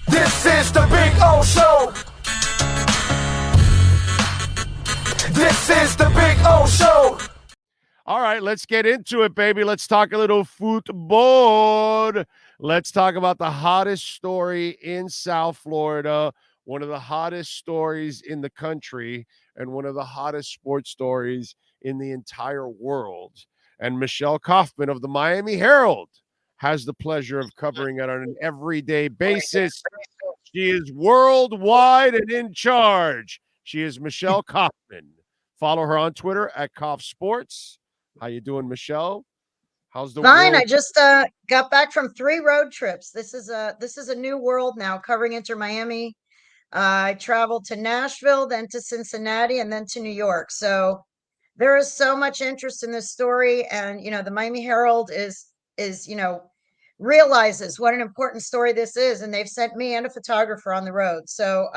This is the Big O Show. This is the Big O Show. All right, let's get into it, baby. Let's talk a little football. Let's talk about the hottest story in South Florida, one of the hottest stories in the country, and one of the hottest sports stories in the entire world. And Michelle Kaufman of the Miami Herald has the pleasure of covering it on an everyday basis. She is worldwide and in charge. She is Michelle Kaufman. Follow her on Twitter at Kauf Sports. How you doing, Michelle? How's the Fine. world? I just got back from 3 road trips. This is a new world now, covering InterMiami. I traveled to Nashville, then to Cincinnati, and then to New York. So there is so much interest in this story, and the Miami Herald is realizes what an important story this is, and they've sent me and a photographer on the road. So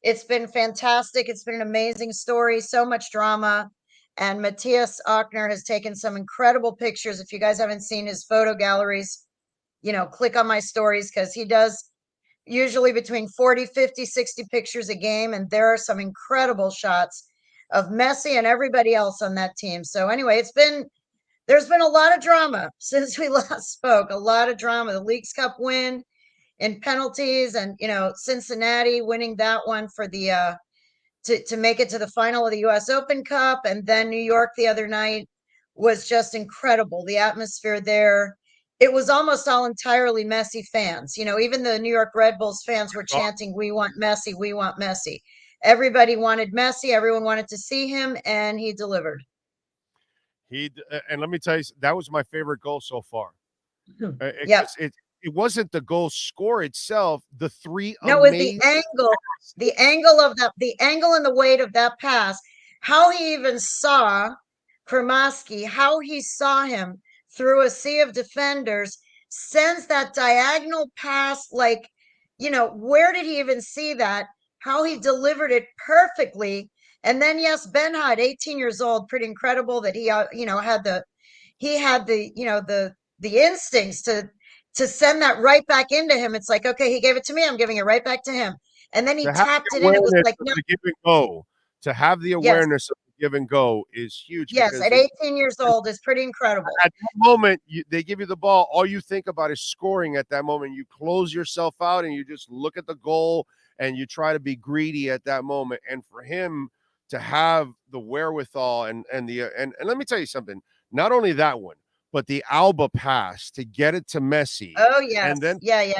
it's been fantastic. It's been an amazing story. So much drama. And Matthias Ochner has taken some incredible pictures. If you guys haven't seen his photo galleries, click on my stories, because he does usually between 40, 50, 60 pictures a game. And there are some incredible shots of Messi and everybody else on that team. So anyway, there's been a lot of drama since we last spoke, a lot of drama. The Leagues Cup win in penalties, and, Cincinnati winning that one for the, to make it to the final of the US Open Cup. And then New York the other night was just incredible. The atmosphere there, it was almost all entirely Messi fans. Even the New York Red Bulls fans were chanting, "We want Messi, we want Messi." Everybody wanted Messi. Everyone wanted to see him, and he delivered. And let me tell you, that was my favorite goal so far. Yeah. It wasn't the goal score itself. The three No, with the angle of that, the angle and the weight of that pass, how he even saw Kremasky, how he saw him through a sea of defenders, sends that diagonal pass. Like, where did he even see that? How he delivered it perfectly. And then, yes, Ben Hud, 18 years old, pretty incredible that he, had the instincts to send that right back into him. It's like, okay, he gave it to me, I'm giving it right back to him. And then he tapped it in. It was like, no. The give and go. To have the awareness of the give and go is huge. Yes, at 18 years old is pretty incredible. At that moment, they give you the ball. All you think about is scoring at that moment. You close yourself out and you just look at the goal and you try to be greedy at that moment. And for him to have the wherewithal and let me tell you something, not only that one, but the Alba pass to get it to Messi. Oh, yes. And then yeah.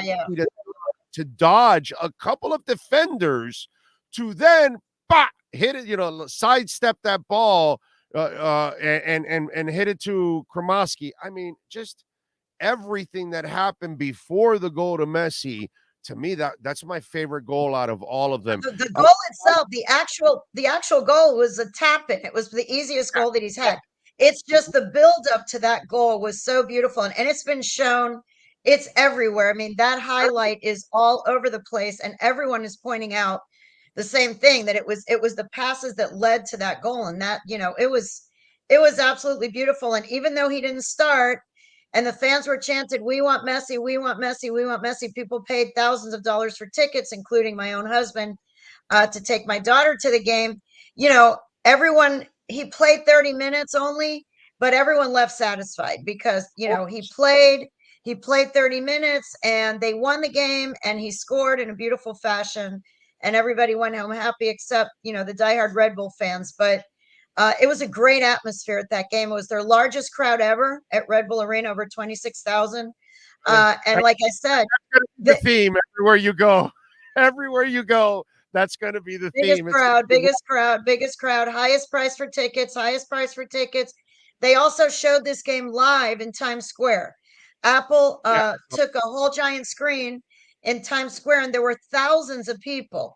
To dodge a couple of defenders to then hit it, sidestep that ball and hit it to Kremasky. I mean, just everything that happened before the goal to Messi, to me, that's my favorite goal out of all of them. The goal itself, the actual goal was a tap-in. It was the easiest goal that he's had. It's just the build-up to that goal was so beautiful, and it's been shown. It's everywhere. I mean, that highlight is all over the place, and everyone is pointing out the same thing, that it was the passes that led to that goal, and that, it was absolutely beautiful. And even though he didn't start, and the fans were chanted, "We want Messi, we want Messi, we want Messi," people paid thousands of dollars for tickets, including my own husband, to take my daughter to the game. Everyone, he played 30 minutes only, but everyone left satisfied because, he played 30 minutes and they won the game, and he scored in a beautiful fashion, and everybody went home happy except, the diehard Red Bull fans. But it was a great atmosphere at that game. It was their largest crowd ever at Red Bull Arena, over 26,000. And like I said, the theme everywhere you go, that's going to be the theme. Biggest crowd, highest price for tickets. They also showed this game live in Times Square. Apple took a whole giant screen in Times Square, and there were thousands of people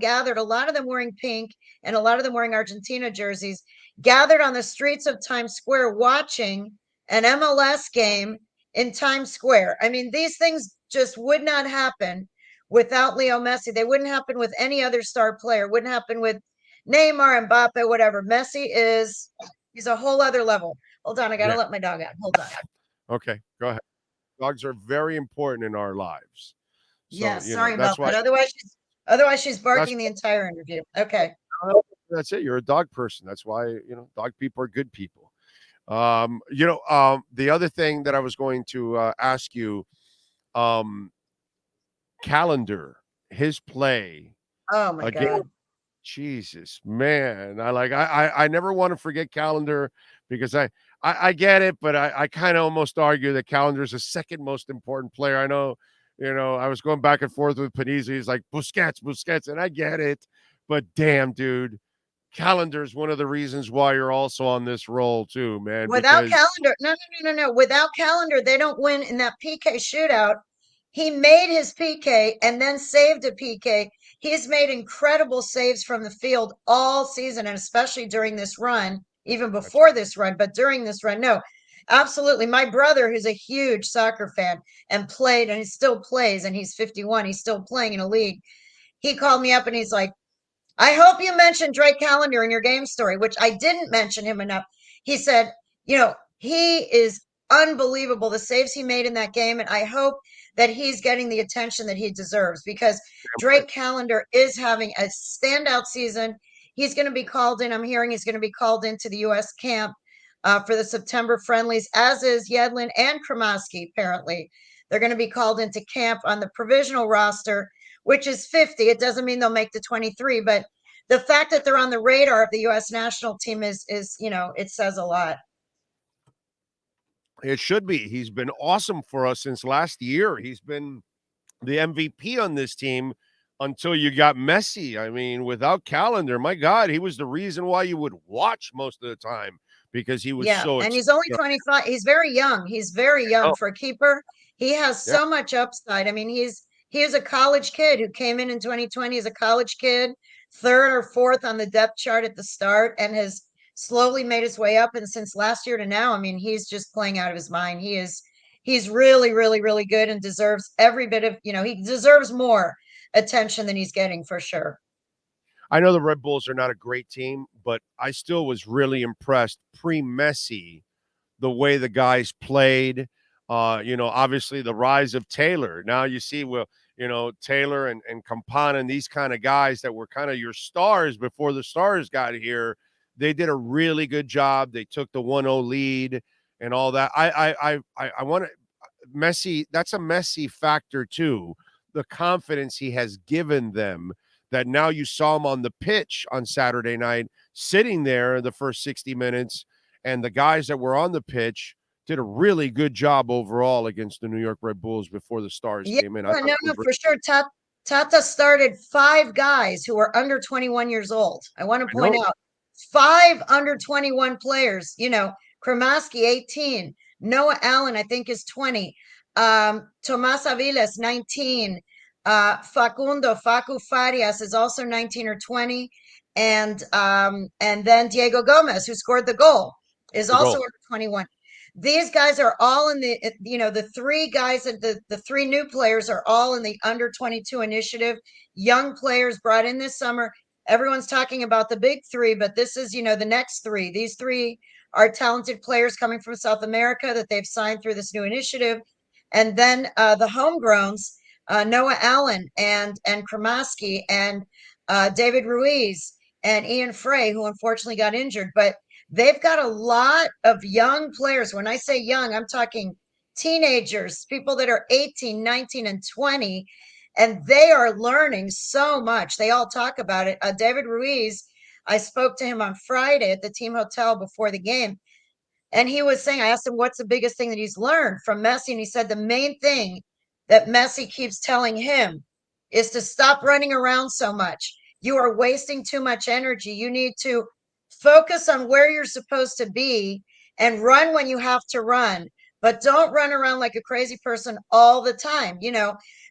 gathered, a lot of them wearing pink and a lot of them wearing Argentina jerseys, gathered on the streets of Times Square watching an MLS game in Times Square. I mean, these things just would not happen without Leo Messi. They wouldn't happen with any other star player, wouldn't happen with Neymar, Mbappe, whatever. Messi he's a whole other level. Hold on, I gotta let my dog out. Hold on. Okay, go ahead. Dogs are very important in our lives. Yeah, So, sorry that's about why that. Otherwise she's that's barking the entire interview. Okay. that's it. You're a dog person. That's why, dog people are good people. The other thing that I was going to ask you, um, Callender, his play Oh my again. God. Jesus, man. I never want to forget Callender because I get it, but I kind of almost argue that Callender is the second most important player. I know, I was going back and forth with Panizzi. He's like Busquets, and I get it. But damn, dude, Callender is one of the reasons why you're also on this roll too, man, Without because Callender, no. Without Callender, they don't win in that PK shootout. He made his PK and then saved a PK. He's made incredible saves from the field all season, and especially during this run, even that's before this run, but during this run, no, absolutely. My brother, who's a huge soccer fan and played, and he still plays, and he's 51, he's still playing in a league. He called me up and he's like, I hope you mentioned Drake Callender in your game story, which I didn't mention him enough. He said, he is unbelievable, the saves he made in that game. And I hope that he's getting the attention that he deserves because Drake Callender is having a standout season. He's going to be called in. I'm hearing he's going to be called into the U.S. camp for the September friendlies, as is Yedlin and Kramaski, apparently. They're going to be called into camp on the provisional roster, which is 50. It doesn't mean they'll make the 23, but the fact that they're on the radar of the U.S. national team is it says a lot. it should be. He's been awesome for us since last year. He's been the MVP on this team until you got Messi. I mean, without Callender, my God, he was the reason why you would watch most of the time because he was Yeah, so and he's only 25. He's very young. He's very young oh, for a keeper. He has yeah, so much upside. I mean, he is a college kid who came in 2020 as a college kid, third or fourth on the depth chart at the start, and has slowly made his way up. And since last year to now, I mean, he's just playing out of his mind. He's really, really, really good and deserves every bit of, he deserves more attention than he's getting for sure. I know the Red Bulls are not a great team, but I still was really impressed pre-Messi the way the guys played. Obviously the rise of Taylor. Now you see, well, Taylor and Campana and these kind of guys that were kind of your stars before the stars got here. They did a really good job. They took the 1-0 lead and all that. I want to Messi. That's a Messi factor too. The confidence he has given them that now you saw him on the pitch on Saturday night, sitting there in the first 60 minutes, and the guys that were on the pitch did a really good job overall against the New York Red Bulls before the Stars Yeah, came in. no, for sure. Tata started five guys who were under 21 years old. I want to I point know. out five under 21 players. Kramaski, 18. Noah Allen, I think, is 20. Tomas Aviles, 19. Facu Farias is also 19 or 20. And then Diego Gomez, who scored the goal, is The also goal. under 21. These guys are all in the three guys, the three new players are all in the under 22 initiative. Young players brought in this summer. Everyone's talking about the big three, but this is, the next three. These three are talented players coming from South America that they've signed through this new initiative. And then the homegrowns, Noah Allen and Kramaski and David Ruiz and Ian Frey, who unfortunately got injured. But they've got a lot of young players. When I say young, I'm talking teenagers, people that are 18, 19, and 20, and they are learning so much. They all talk about it. David Ruiz, I spoke to him on Friday at the team hotel before the game, and he was saying, I asked him what's the biggest thing that he's learned from Messi, and he said the main thing that Messi keeps telling him is to stop running around so much. You are wasting too much energy. You need to focus on where you're supposed to be and run when you have to run, but don't run around like a crazy person all the time,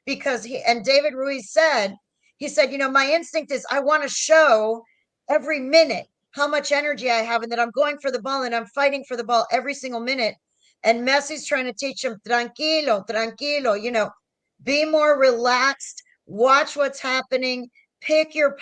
because David Ruiz said, my instinct is I want to show every minute how much energy I have and that I'm going for the ball and I'm fighting for the ball every single minute. And Messi's trying to teach him, tranquilo, be more relaxed, watch what's happening, pick your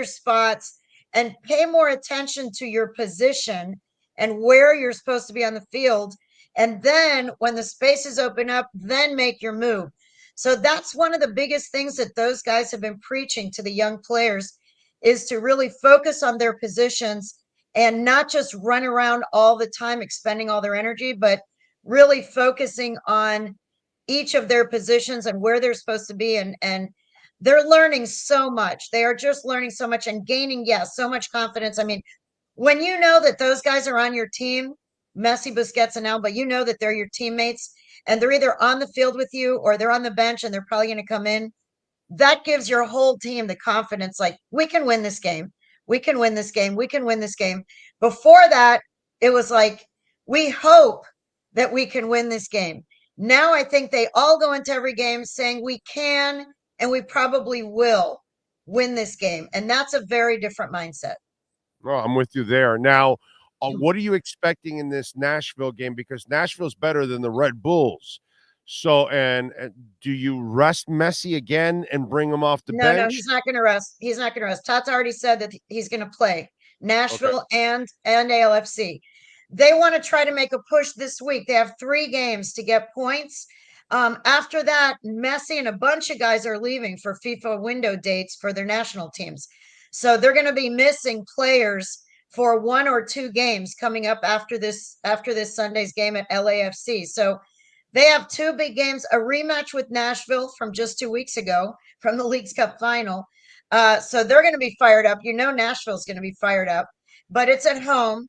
spots, and pay more attention to your position and where you're supposed to be on the field. And then when the spaces open up, then make your move. So that's one of the biggest things that those guys have been preaching to the young players, is to really focus on their positions and not just run around all the time expending all their energy, but really focusing on each of their positions and where they're supposed to be. And they're learning so much. They are just learning so much and gaining, so much confidence. I mean, when you know that those guys are on your team, Messi, Busquets, and Alba, you know that they're your teammates and they're either on the field with you or they're on the bench and they're probably going to come in. That gives your whole team the confidence, like, we can win this game. We can win this game. We can win this game. Before that, it was like, we hope that we can win this game. Now I think they all go into every game saying we can and we probably will win this game. And that's a very different mindset. Well, I'm with you there. Now, what are you expecting in this Nashville game? Because Nashville's better than the Red Bulls. So, and do you rest Messi again and bring him off the bench? No, he's not going to rest. He's not going to rest. Tata already said that he's going to play Nashville and ALFC. They want to try to make a push this week. They have 3 games to get points. After that, Messi and a bunch of guys are leaving for FIFA window dates for their national teams. So they're going to be missing players for 1 or 2 games coming up after this Sunday's game at LAFC. So they have 2 big games, a rematch with Nashville from just 2 weeks ago from the Leagues Cup final. So they're going to be fired up. You know, Nashville's going to be fired up, but it's at home.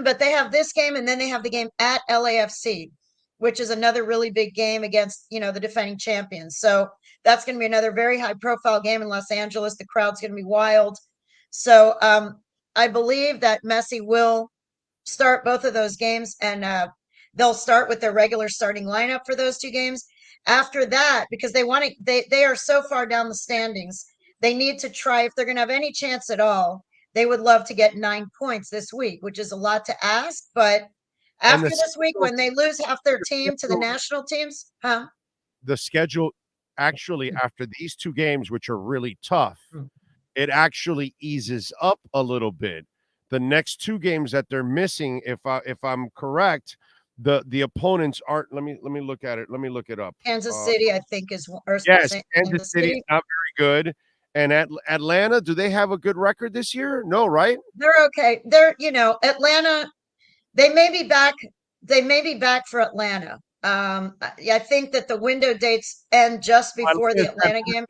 But they have this game and then they have the game at LAFC, which is another really big game against, the defending champions. So that's going to be another very high profile game in Los Angeles. The crowd's going to be wild. So I believe that Messi will start both of those games, and they'll start with their regular starting lineup for those 2 games. After that, because they are so far down the standings, they need to try, if they're going to have any chance at all, they would love to get 9 points this week, which is a lot to ask. But after this week, when they lose half their team to the national teams, the schedule actually after these 2 games, which are really tough, it actually eases up a little bit. The next 2 games that they're missing, if I'm correct, the opponents aren't. Let me look at it. Let me look it up. Kansas City, I think, is Kansas City is not very good. And Atlanta, do they have a good record this year? No, right? They're okay. They're, Atlanta, they may be back. They may be back for Atlanta. I think that the window dates end just before the Atlanta game.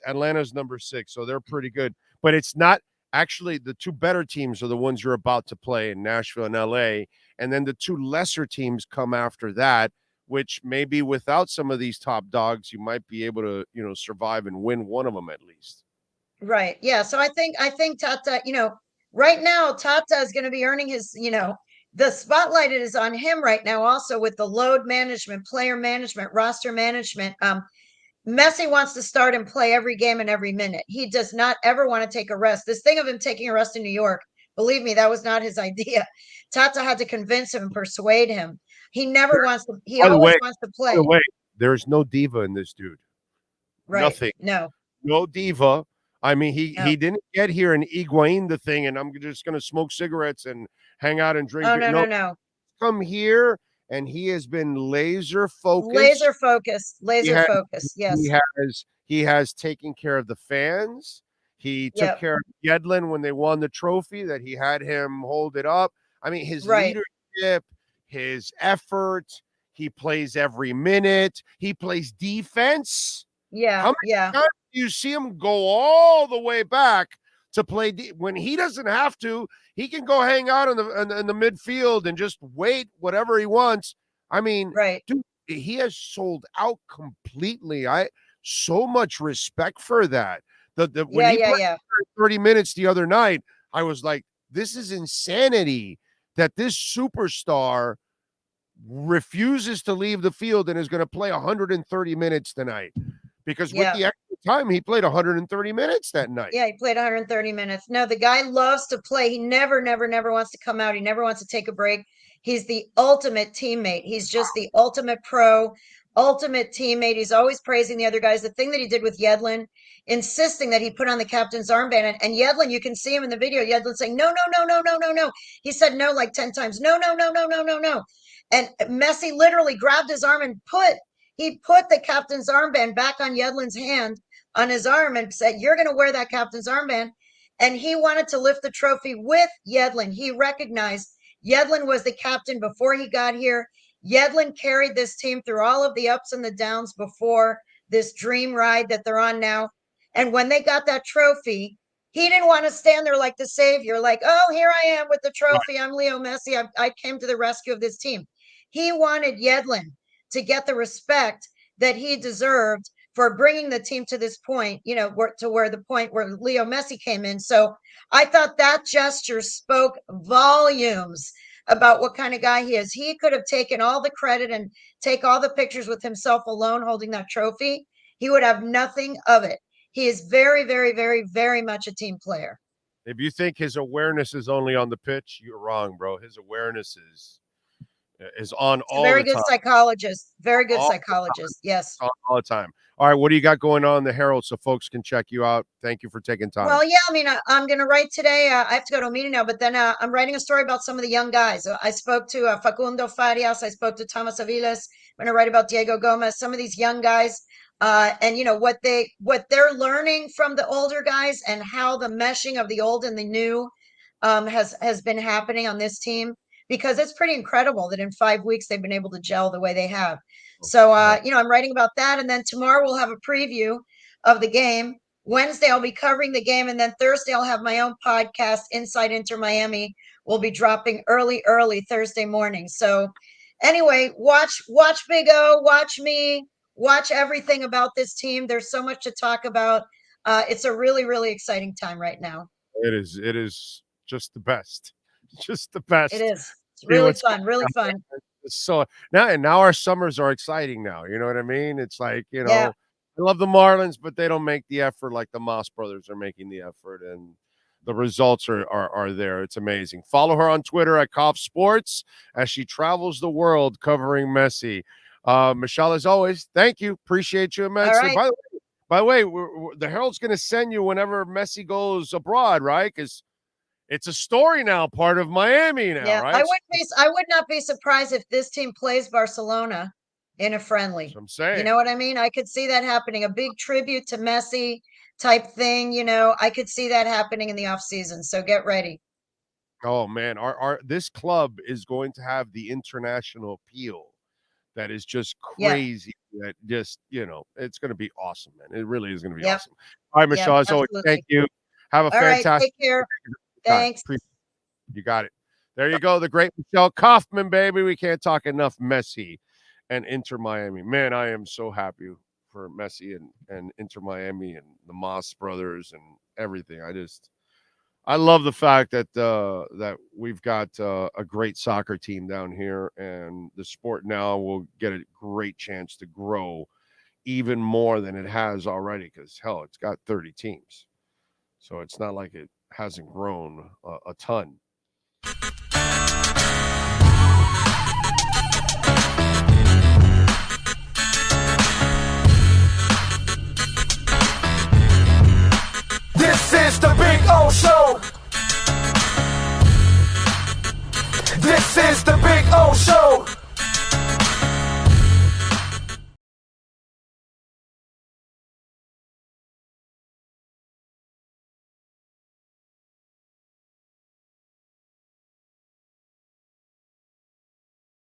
Atlanta's number 6, so they're pretty good. But it's not actually, the 2 better teams are the ones you're about to play in Nashville and LA. And then the 2 lesser teams come after that, which maybe without some of these top dogs, you might be able to, survive and win one of them at least. Right. Yeah. So I think Tata, right now, Tata is going to be earning his, the spotlight is on him right now, also with the load management, player management, roster management. Messi wants to start and play every game and every minute. He does not ever want to take a rest. This thing of him taking a rest in New York, believe me, that was not his idea. Tata had to convince him and persuade him. He never wants to. He always wants to play. By the way, there's no diva in this dude. Right. Nothing. No diva. I mean, he didn't get here and Higuain the thing, and I'm just going to smoke cigarettes and hang out and drink. Oh, no. Come here, and he has been laser focused. Laser focused. Yes. He has taken care of the fans. He took care of Yedlin when they won the trophy, that he had him hold it up. I mean, his leadership, his effort, he plays every minute. He plays defense. Yeah. How many times do you see him go all the way back to play? When he doesn't have to, he can go hang out in the midfield and just wait whatever he wants. I mean, dude, he has sold out completely. So much respect for that. When he played 30 minutes the other night, I was like, this is insanity that this superstar refuses to leave the field and is going to play 130 minutes tonight. Because with the extra time, he played 130 minutes that night. Yeah, he played 130 minutes. No, the guy loves to play. He never wants to come out. He never wants to take a break. He's the ultimate teammate. He's just the ultimate pro, ultimate teammate. He's always praising the other guys. The thing that he did with Yedlin, insisting that he put on the captain's armband, and Yedlin, you can see him in the video, Yedlin saying, no. He said no like 10 times. No. And Messi literally grabbed his arm and he put the captain's armband back on Yedlin's hand on his arm and said, "You're going to wear that captain's armband." And he wanted to lift the trophy with Yedlin. He recognized Yedlin was the captain before he got here. Yedlin carried this team through all of the ups and the downs before this dream ride that they're on now. And when they got that trophy, he didn't want to stand there like the savior, like, "Oh, here I am with the trophy. I'm Leo Messi. I came to the rescue of this team." He wanted Yedlin to get the respect that he deserved for bringing the team to this point, to where the point where Leo Messi came in. So I thought that gesture spoke volumes about what kind of guy he is. He could have taken all the credit and take all the pictures with himself alone holding that trophy. He would have nothing of it. He is very, very, very, very much a team player. If you think his awareness is only on the pitch, you're wrong, bro. His awareness is on all very the good time. psychologist. Very good All psychologist. Yes. All the time. All right, what do you got going on in the Herald so folks can check you out? Thank you for taking time. Well, yeah, I mean, I'm going to write today. I have to go to a meeting now, but then I'm writing a story about some of the young guys. I spoke to Facundo Farias. I spoke to Thomas Aviles. I'm going to write about Diego Gomez, some of these young guys, and what they're learning from the older guys, and how the meshing of the old and the new has been happening on this team, because it's pretty incredible that in 5 weeks they've been able to gel the way they have. So, I'm writing about that. And then tomorrow we'll have a preview of the game. Wednesday, I'll be covering the game. And then Thursday, I'll have my own podcast, Inside Inter Miami. Will be dropping early Thursday morning. So anyway, watch Big O, watch me, watch everything about this team. There's so much to talk about. It's a really, really exciting time right now. It is just the best. Just the best. It is. It's really fun, really fun. So now our summers are exciting now. You know what I mean? It's like, Yeah. I love the Marlins, but they don't make the effort like the Moss brothers are making the effort, and the results are there. It's amazing. Follow her on Twitter at Kauf Sports as she travels the world covering Messi. Michelle, as always, thank you. Appreciate you immensely. Right. By the way, the Herald's going to send you whenever Messi goes abroad, right? Because it's a story now, part of Miami now, right? I would not be surprised if this team plays Barcelona in a friendly. That's what I'm saying. You know what I mean? I could see that happening. A big tribute to Messi type thing. I could see that happening in the off season. So get ready. Oh man, this club is going to have the international appeal that is just crazy. Yeah. That just, it's going to be awesome, man. It really is going to be awesome. All right, Michelle, as always, thank you. Have a fantastic. Right, take care. Thanks. You got it. There you go. The great Michelle Kaufman, baby. We can't talk enough Messi and Inter Miami. Man, I am so happy for Messi and Inter Miami and the Moss brothers and everything. I love the fact that we've got a great soccer team down here, and the sport now will get a great chance to grow even more than it has already, because, hell, it's got 30 teams. So it's not like it hasn't grown a ton.